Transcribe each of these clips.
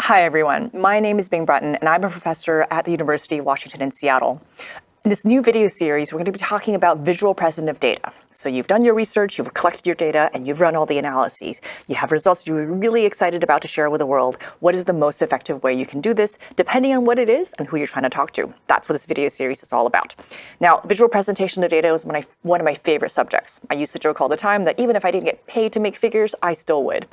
Hi everyone, my name is Brunton and I'm a professor at the University of Washington in Seattle. In this new video series, we're going to be talking about visual presentation of data. So you've done your research, you've collected your data, and you've run all the analyses. You have results you're really excited about to share with the world. What is the most effective way you can do this, depending on what it is and who you're trying to talk to? That's what this video series is all about. Now, visual presentation of data is one of my favorite subjects. I used to joke all the time that even if I didn't get paid to make figures, I still would.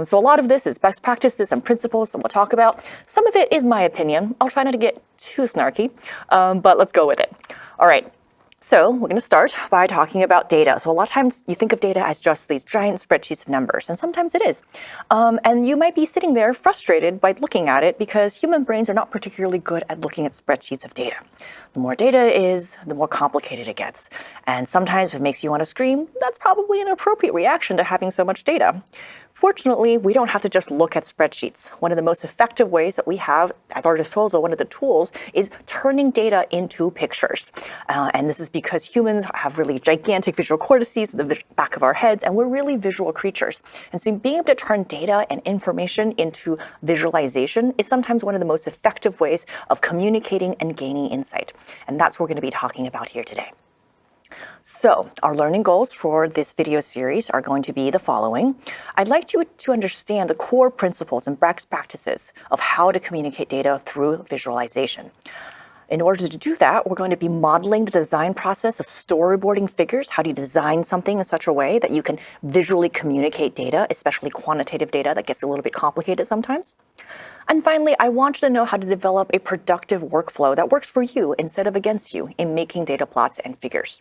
So a lot of this is best practices and principles that we'll talk about. Some of it is my opinion. I'll try not to get too snarky, but let's go with it. All right. So we're going to start by talking about data. So a lot of times you think of data as just these giant spreadsheets of numbers, and sometimes it is. And you might be sitting there frustrated by looking at it because human brains are not particularly good at looking at spreadsheets of data. The more data is, the more complicated it gets. And sometimes if it makes you want to scream, that's probably an appropriate reaction to having so much data. Fortunately, we don't have to just look at spreadsheets. One of the most effective ways that we have at our disposal, one of the tools, is turning data into pictures. And this is because humans have really gigantic visual cortices in the back of our heads, and we're really visual creatures. And so being able to turn data and information into visualization is sometimes one of the most effective ways of communicating and gaining insight. And that's what we're going to be talking about here today. So our learning goals for this video series are going to be the following. I'd like you to understand the core principles and best practices of how to communicate data through visualization. In order to do that, we're going to be modeling the design process of storyboarding figures. How do you design something in such a way that you can visually communicate data, especially quantitative data that gets a little bit complicated sometimes? And finally, I want you to know how to develop a productive workflow that works for you instead of against you in making data plots and figures.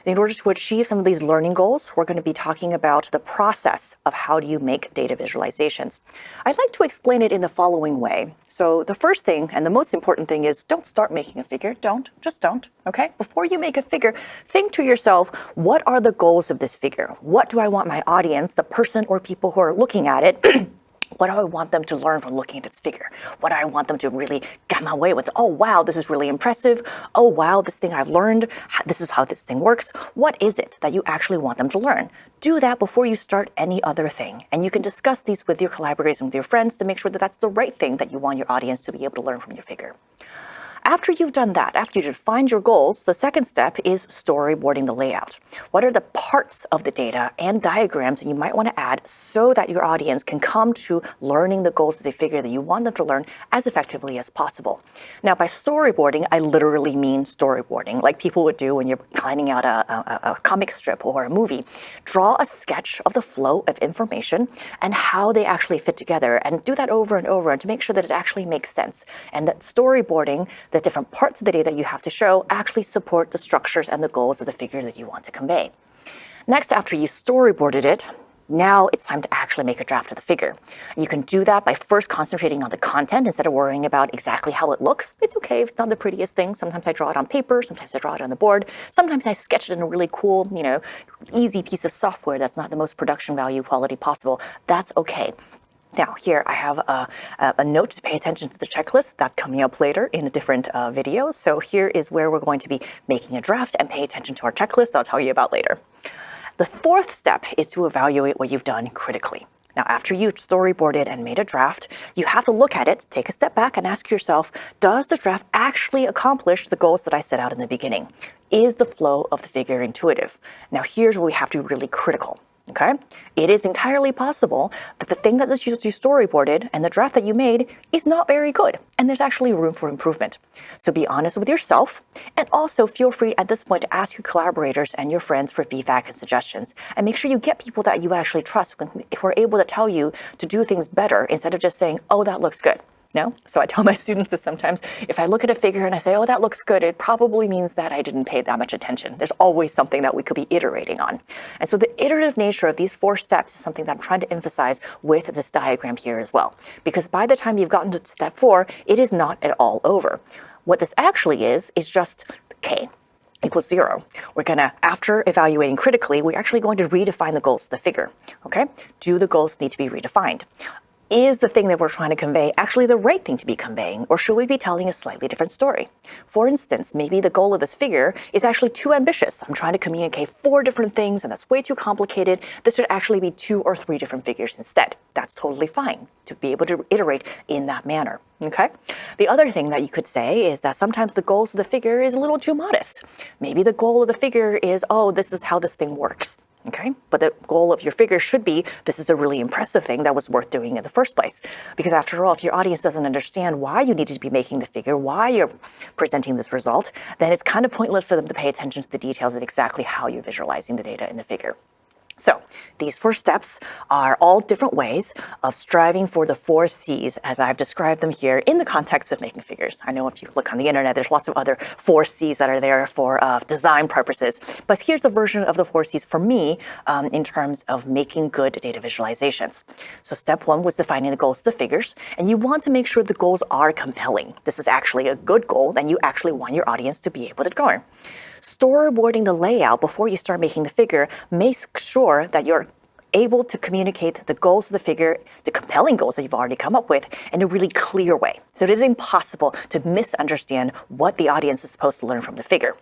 In order to achieve some of these learning goals, we're going to be talking about the process of how do you make data visualizations. I'd like to explain it in the following way. So the first thing and the most important thing is don't start making a figure. Just don't, okay? Before you make a figure, think to yourself, what are the goals of this figure? What do I want my audience, the person or people who are looking at it, what do I want them to learn from looking at this figure? What do I want them to really come away with? Oh, wow, this is really impressive. Oh, wow, this thing I've learned. This is how this thing works. What is it that you actually want them to learn? Do that before you start any other thing. And you can discuss these with your collaborators and with your friends to make sure that that's the right thing that you want your audience to be able to learn from your figure. After you've done that, after you've defined your goals, the second step is storyboarding the layout. What are the parts of the data and diagrams that you might want to add so that your audience can come to learning the goals of the figure that you want them to learn as effectively as possible? Now, by storyboarding, I literally mean storyboarding, like people would do when you're planning out a comic strip or a movie. Draw a sketch of the flow of information and how they actually fit together, and do that over and over and to make sure that it actually makes sense. And that storyboarding, the different parts of the data you have to show, actually support the structures and the goals of the figure that you want to convey. Next, after you've storyboarded it, now it's time to actually make a draft of the figure. You can do that by first concentrating on the content instead of worrying about exactly how it looks. It's okay if it's not the prettiest thing. Sometimes I draw it on paper, sometimes I draw it on the board, sometimes I sketch it in a really cool, easy piece of software that's not the most production value quality possible. That's okay. Now here I have a note to pay attention to the checklist. That's coming up later in a different video. So here is where we're going to be making a draft and pay attention to our checklist I'll tell you about later. The fourth step is to evaluate what you've done critically. Now, after you've storyboarded and made a draft, you have to look at it, take a step back and ask yourself, does the draft actually accomplish the goals that I set out in the beginning? Is the flow of the figure intuitive? Now, here's where we have to be really critical. Okay? It is entirely possible that the thing that you storyboarded and the draft that you made is not very good, and there's actually room for improvement. So be honest with yourself, and also feel free at this point to ask your collaborators and your friends for feedback and suggestions, and make sure you get people that you actually trust who are able to tell you to do things better instead of just saying, oh, that looks good. No? So I tell my students that sometimes if I look at a figure and I say, oh, that looks good, it probably means that I didn't pay that much attention. There's always something that we could be iterating on. And so the iterative nature of these 4 steps is something that I'm trying to emphasize with this diagram here as well. Because by the time you've gotten to step 4, it is not at all over. What this actually is just K equals 0. We're going to, after evaluating critically, we're actually going to redefine the goals of the figure. Okay? Do the goals need to be redefined? Is the thing that we're trying to convey actually the right thing to be conveying, or should we be telling a slightly different story? For instance, maybe the goal of this figure is actually too ambitious. I'm trying to communicate 4 different things, and that's way too complicated. This should actually be 2 or 3 different figures instead. That's totally fine to be able to iterate in that manner. Okay? The other thing that you could say is that sometimes the goals of the figure is a little too modest. Maybe the goal of the figure is, oh, this is how this thing works. Okay? But the goal of your figure should be, this is a really impressive thing that was worth doing in the first place. Because after all, if your audience doesn't understand why you needed to be making the figure, why you're presenting this result, then it's kind of pointless for them to pay attention to the details of exactly how you're visualizing the data in the figure. So these 4 steps are all different ways of striving for the 4 C's as I've described them here in the context of making figures. I know if you look on the internet, there's lots of other 4 C's that are there for design purposes. But here's a version of the 4 C's for me in terms of making good data visualizations. So step 1 was defining the goals of the figures, and you want to make sure the goals are compelling. This is actually a good goal, and you actually want your audience to be able to go. Storyboarding the layout before you start making the figure makes sure that you're able to communicate the goals of the figure, the compelling goals that you've already come up with, in a really clear way. So it is impossible to misunderstand what the audience is supposed to learn from the figure.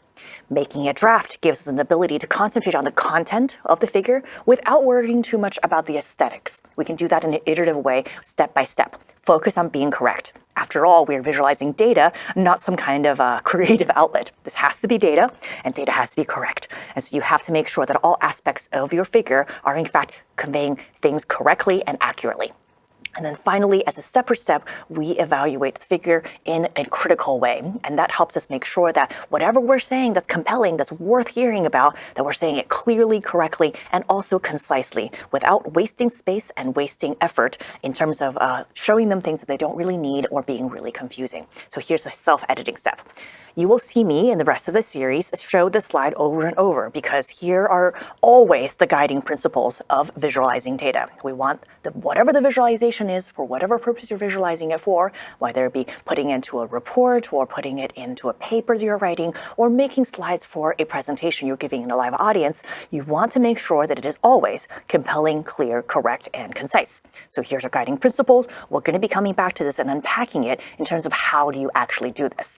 Making a draft gives us an ability to concentrate on the content of the figure without worrying too much about the aesthetics. We can do that in an iterative way, step by step. Focus on being correct. After all, we're visualizing data, not some kind of creative outlet. This has to be data, and data has to be correct. And so you have to make sure that all aspects of your figure are in fact conveying things correctly and accurately. And then finally, as a separate step, we evaluate the figure in a critical way. And that helps us make sure that whatever we're saying that's compelling, that's worth hearing about, that we're saying it clearly, correctly, and also concisely, without wasting space and wasting effort in terms of showing them things that they don't really need or being really confusing. So here's a self-editing step. You will see me in the rest of the series show this slide over and over because here are always the guiding principles of visualizing data. We want whatever the visualization is for whatever purpose you're visualizing it for, whether it be putting it into a report or putting it into a paper you're writing or making slides for a presentation you're giving in a live audience, you want to make sure that it is always compelling, clear, correct, and concise. So here's our guiding principles. We're going to be coming back to this and unpacking it in terms of how do you actually do this.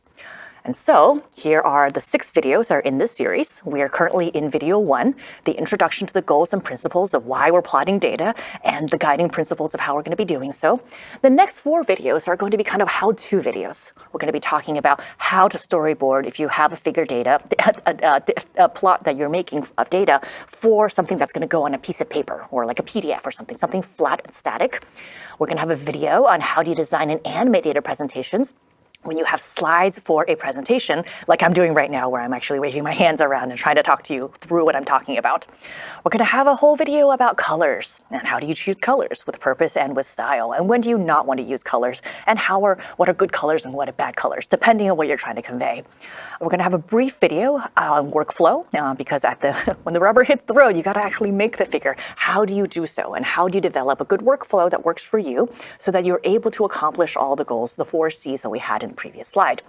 And so here are the 6 videos that are in this series. We are currently in video 1, the introduction to the goals and principles of why we're plotting data and the guiding principles of how we're going to be doing so. The next 4 videos are going to be kind of how-to videos. We're going to be talking about how to storyboard if you have a figure data, a plot that you're making of data for something that's going to go on a piece of paper or like a PDF or something flat and static. We're going to have a video on how do you design and animate data presentations when you have slides for a presentation, like I'm doing right now, where I'm actually waving my hands around and trying to talk to you through what I'm talking about. We're going to have a whole video about colors and how do you choose colors with purpose and with style, and when do you not want to use colors, and what are good colors and what are bad colors, depending on what you're trying to convey. We're going to have a brief video on workflow because when the rubber hits the road, you got to actually make the figure. How do you do so, and how do you develop a good workflow that works for you so that you're able to accomplish all the goals, the 4 C's that we had in the previous slide.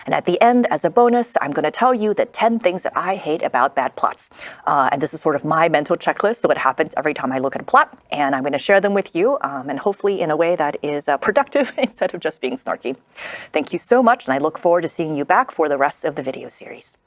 And at the end, as a bonus, I'm going to tell you the 10 things that I hate about bad plots. And this is sort of my mental checklist, so what happens every time I look at a plot, and I'm going to share them with you, and hopefully in a way that is productive instead of just being snarky. Thank you so much, and I look forward to seeing you back for the rest of the video series.